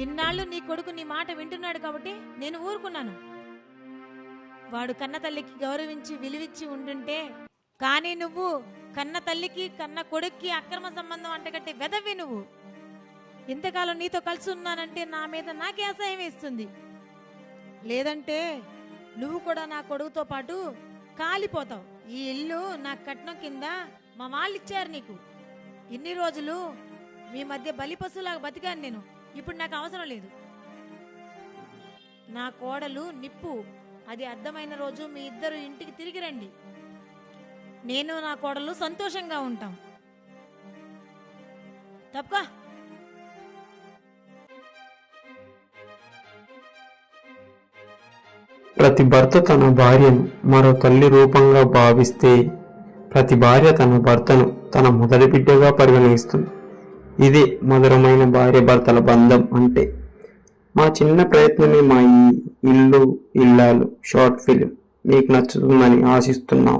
ఇన్నాళ్ళు నీ కొడుకు నీ మాట వింటున్నాడు కాబట్టి నేను ఊరుకున్నాను. వాడు కన్న తల్లికి గౌరవించి విలువిచ్చి ఉండుంటే, కానీ నువ్వు కన్న తల్లికి కన్న కొడుక్కి అక్రమ సంబంధం అంటగట్టే వెదవి నువ్వు. ఇంతకాలం నీతో కలిసి ఉన్నానంటే నా మీద నాకే అసహ్యం వేస్తుంది. లేదంటే నువ్వు కూడా నా కొడుకుతో పాటు కాలిపోతావు. ఈ ఇల్లు నా కట్నం కింద మా వాళ్ళు ఇచ్చారు నీకు. ఇన్ని రోజులు మీ మధ్య బలిపశులాగా బతికాను నేను. ఇప్పుడు నాకు అవసరం లేదు. నా కోడలు నిప్పు, అది అర్థమైన రోజు మీ ఇద్దరు ఇంటికి తిరిగి రండి. నేను నా కోడలు సంతోషంగా ఉంటాం. తప్పక ప్రతి భర్త తన భార్యను మరో తల్లి రూపంగా భావిస్తే, ప్రతి భార్య తన భర్తను తన మొదటి బిడ్డగా పరిగణిస్తుంది. ఇదే మధురమైన భార్య భర్తల బంధం అంటే. మా చిన్న ప్రయత్నమే మా ఈ ఇల్లు ఇల్లాలు షార్ట్ ఫిలిం మీకు నచ్చుతుందని ఆశిస్తున్నాం.